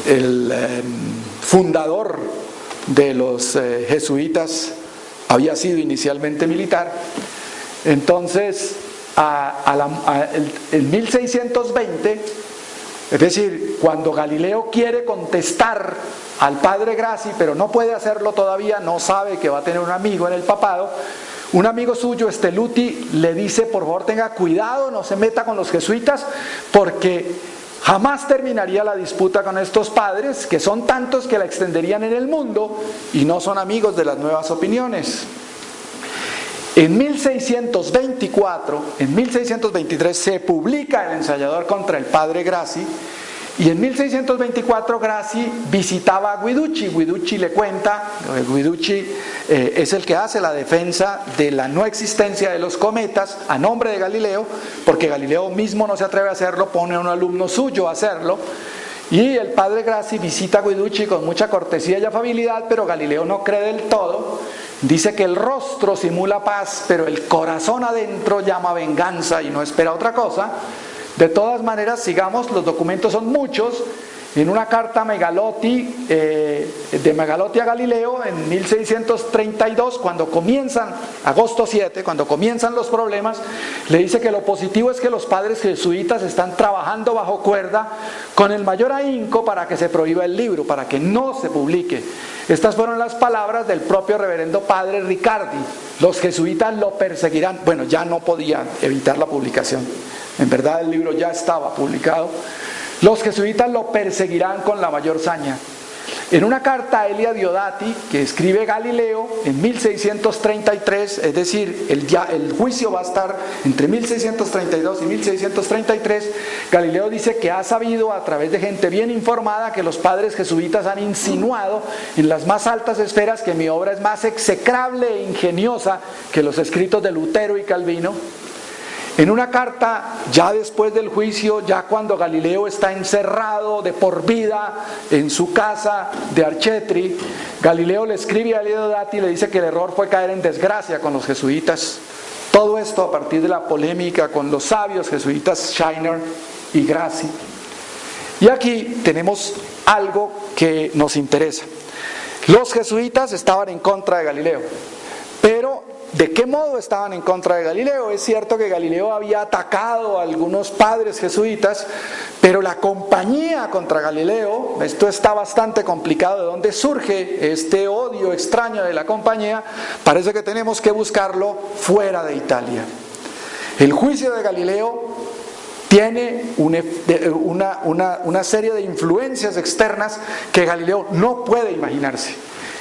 el fundador de los jesuitas había sido inicialmente militar. Entonces, en 1620, es decir, cuando Galileo quiere contestar al padre Grassi, pero no puede hacerlo todavía, no sabe que va a tener un amigo en el papado, un amigo suyo, Stelluti, le dice: por favor tenga cuidado, no se meta con los jesuitas, porque jamás terminaría la disputa con estos padres, que son tantos que la extenderían en el mundo y no son amigos de las nuevas opiniones. En 1623 se publica el ensayador contra el padre Grassi, y en 1624 Grassi visitaba a Guiducci. Guiducci le cuenta, Guiducci es el que hace la defensa de la no existencia de los cometas a nombre de Galileo, porque Galileo mismo no se atreve a hacerlo, pone a un alumno suyo a hacerlo, y el padre Grassi visita a Guiducci con mucha cortesía y afabilidad, pero Galileo no cree del todo. Dice que el rostro simula paz, pero el corazón adentro llama venganza y no espera otra cosa. De todas maneras, sigamos, los documentos son muchos. En una carta Megalotti, de Megalotti a Galileo, en 1632, cuando comienzan, agosto 7, cuando comienzan los problemas, le dice que lo positivo es que los padres jesuitas están trabajando bajo cuerda con el mayor ahínco para que se prohíba el libro, para que no se publique. Estas fueron las palabras del propio reverendo padre Riccardi. Los jesuitas lo perseguirán. Bueno, ya no podían evitar la publicación. En verdad el libro ya estaba publicado. Los jesuitas lo perseguirán con la mayor saña. En una carta a Elia Diodati, que escribe Galileo en 1633, es decir, el juicio va a estar entre 1632 y 1633, Galileo dice que ha sabido a través de gente bien informada que los padres jesuitas han insinuado en las más altas esferas que mi obra es más execrable e ingeniosa que los escritos de Lutero y Calvino. En una carta, ya después del juicio, ya cuando Galileo está encerrado de por vida en su casa de Arcetri, Galileo le escribe a Diodati y le dice que el error fue caer en desgracia con los jesuitas. Todo esto a partir de la polémica con los sabios jesuitas Scheiner y Grassi. Y aquí tenemos algo que nos interesa. Los jesuitas estaban en contra de Galileo, pero ¿de qué modo estaban en contra de Galileo? Es cierto que Galileo había atacado a algunos padres jesuitas, pero la compañía contra Galileo, esto está bastante complicado, ¿de dónde surge este odio extraño de la compañía? Parece que tenemos que buscarlo fuera de Italia. El juicio de Galileo tiene una serie de influencias externas que Galileo no puede imaginarse.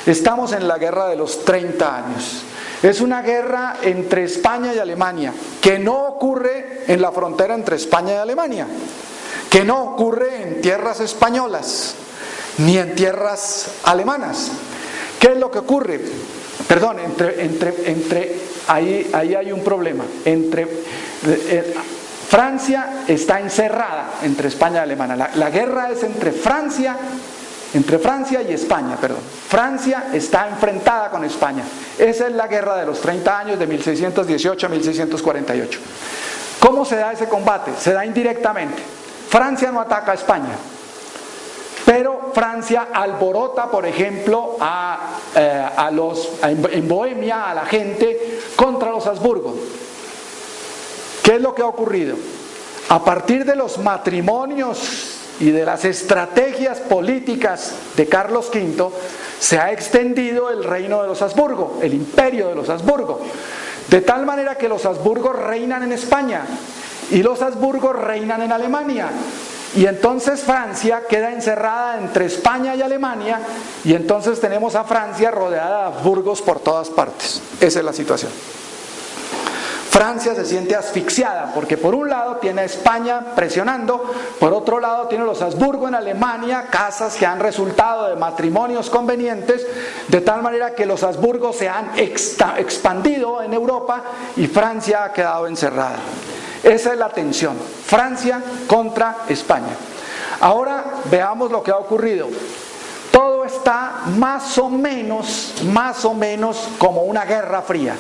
Estamos en la guerra de los 30 años. Es una guerra entre España y Alemania, que no ocurre en la frontera entre España y Alemania, que no ocurre en tierras españolas, ni en tierras alemanas. ¿Qué es lo que ocurre? Perdón, ahí hay un problema. Francia está encerrada entre España y Alemania. La guerra es entre Francia y España, perdón. Francia está enfrentada con España. Esa es la guerra de los 30 años, de 1618 a 1648. ¿Cómo se da ese combate? Se da indirectamente. Francia no ataca a España, pero Francia alborota, por ejemplo, en Bohemia a la gente contra los Habsburgo. ¿Qué es lo que ha ocurrido? A partir de los matrimonios y de las estrategias políticas de Carlos V, se ha extendido el reino de los Habsburgo, el imperio de los Habsburgo, de tal manera que los Habsburgo reinan en España y los Habsburgo reinan en Alemania, y entonces Francia queda encerrada entre España y Alemania, y entonces tenemos a Francia rodeada de Habsburgos por todas partes. Esa es la situación. Francia se siente asfixiada porque por un lado tiene a España presionando, por otro lado tiene a los Habsburgo en Alemania, casas que han resultado de matrimonios convenientes, de tal manera que los Habsburgo se han expandido en Europa y Francia ha quedado encerrada. Esa es la tensión, Francia contra España. Ahora veamos lo que ha ocurrido. Todo está más o menos como una guerra fría.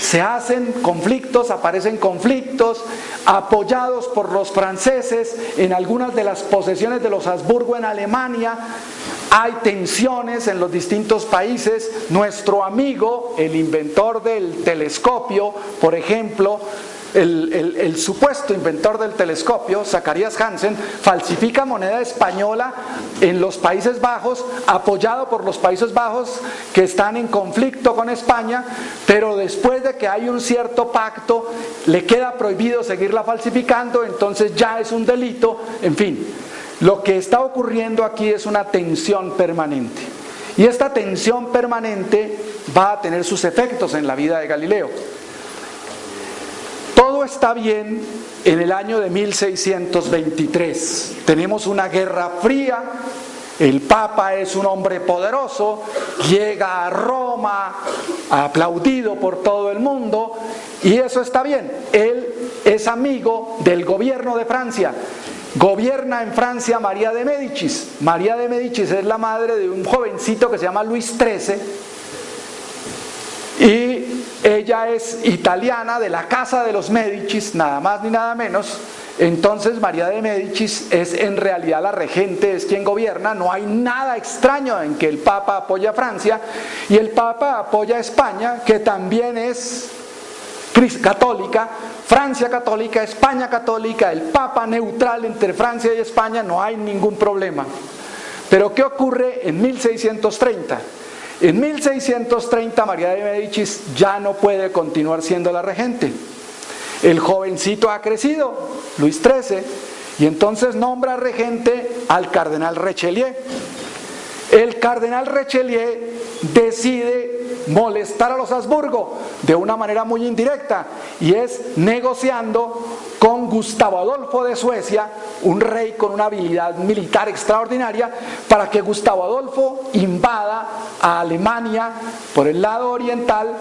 se hacen conflictos, aparecen conflictos, apoyados por los franceses en algunas de las posesiones de los Habsburgo en Alemania. Hay tensiones en los distintos países. Nuestro amigo, el inventor del telescopio, por ejemplo, el supuesto inventor del telescopio, Zacharias Hansen, falsifica moneda española en los Países Bajos, apoyado por los Países Bajos que están en conflicto con España, pero después de que hay un cierto pacto, le queda prohibido seguirla falsificando, entonces ya es un delito. En fin, lo que está ocurriendo aquí es una tensión permanente. Y esta tensión permanente va a tener sus efectos en la vida de Galileo. Todo está bien en el año de 1623. Tenemos una guerra fría, el Papa es un hombre poderoso, llega a Roma, aplaudido por todo el mundo, y eso está bien. Él es amigo del gobierno de Francia. Gobierna en Francia María de Médicis. María de Médicis es la madre de un jovencito que se llama Luis XIII, y ella es italiana, de la casa de los Médicis, nada más ni nada menos. Entonces María de Médicis es en realidad la regente, es quien gobierna. No hay nada extraño en que el Papa apoya a Francia, y el Papa apoya a España, que también es católica. Francia católica, España católica, el Papa neutral entre Francia y España, no hay ningún problema. Pero ¿qué ocurre en 1630? En 1630 María de Médicis ya no puede continuar siendo la regente. El jovencito ha crecido, Luis XIII, y entonces nombra regente al cardenal Richelieu. El cardenal Richelieu decide molestar a los Habsburgo de una manera muy indirecta, y es negociando con Gustavo Adolfo de Suecia, un rey con una habilidad militar extraordinaria, para que Gustavo Adolfo invada a Alemania por el lado oriental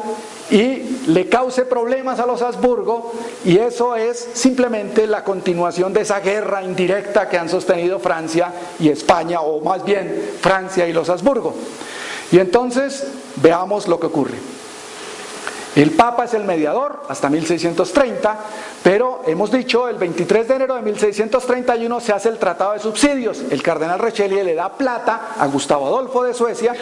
y le cause problemas a los Habsburgo, y eso es simplemente la continuación de esa guerra indirecta que han sostenido Francia y España, o más bien Francia y los Habsburgo. Y entonces veamos lo que ocurre. El Papa es el mediador hasta 1630, pero hemos dicho, el 23 de enero de 1631 se hace el Tratado de Subsidios. El cardenal Richelieu le da plata a Gustavo Adolfo de Suecia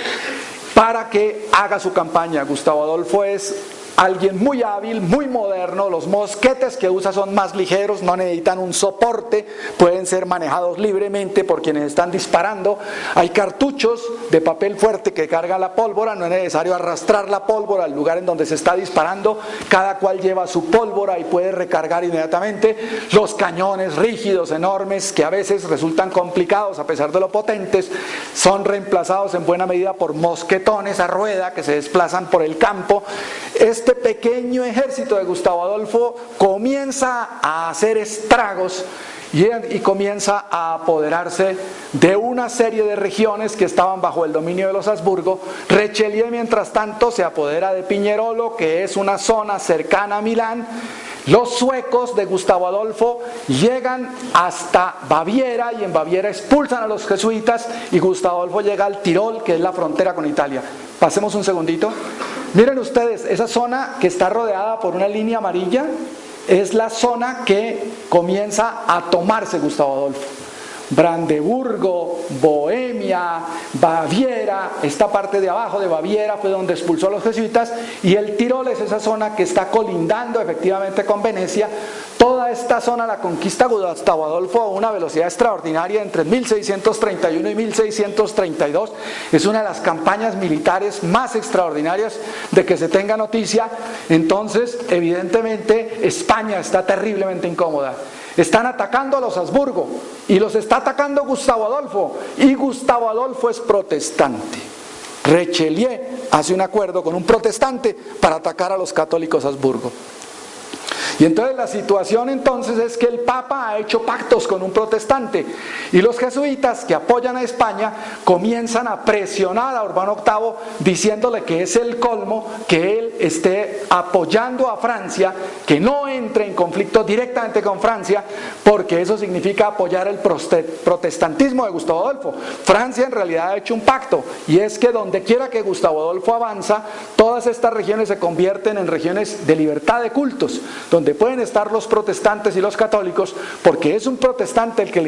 para que haga su campaña. Gustavo Adolfo es alguien muy hábil, muy moderno. Los mosquetes que usa son más ligeros, no necesitan un soporte, pueden ser manejados libremente por quienes están disparando. Hay cartuchos de papel fuerte que cargan la pólvora, no es necesario arrastrar la pólvora al lugar en donde se está disparando. Cada cual lleva su pólvora y puede recargar inmediatamente. Los cañones rígidos, enormes, que a veces resultan complicados a pesar de lo potentes, son reemplazados en buena medida por mosquetones a rueda que se desplazan por el campo. Este pequeño ejército de Gustavo Adolfo comienza a hacer estragos y comienza a apoderarse de una serie de regiones que estaban bajo el dominio de los Habsburgo. Richelieu, mientras tanto, se apodera de Piñerolo, que es una zona cercana a Milán. Los suecos de Gustavo Adolfo llegan hasta Baviera, y en Baviera expulsan a los jesuitas, y Gustavo Adolfo llega al Tirol, que es la frontera con Italia. Pasemos un segundito. Miren ustedes, esa zona que está rodeada por una línea amarilla es la zona que comienza a tomarse Gustavo Adolfo. Brandeburgo, Bohemia, Baviera, esta parte de abajo de Baviera fue donde expulsó a los jesuitas, y el Tirol es esa zona que está colindando efectivamente con Venecia. Toda esta zona la conquista Gustavo Adolfo a una velocidad extraordinaria entre 1631 y 1632. Es una de las campañas militares más extraordinarias de que se tenga noticia. Entonces, evidentemente, España está terriblemente incómoda. Están atacando a los Habsburgo y los está atacando Gustavo Adolfo, y Gustavo Adolfo es protestante. Richelieu hace un acuerdo con un protestante para atacar a los católicos Habsburgo. Y entonces la situación entonces es que el Papa ha hecho pactos con un protestante y los jesuitas que apoyan a España comienzan a presionar a Urbano VIII diciéndole que es el colmo que él esté apoyando a Francia, que no entre en conflicto directamente con Francia, porque eso significa apoyar el protestantismo de Gustavo Adolfo. Francia en realidad ha hecho un pacto, y es que donde quiera que Gustavo Adolfo avanza, todas estas regiones se convierten en regiones de libertad de cultos, donde pueden estar los protestantes y los católicos, porque es un protestante el que lidera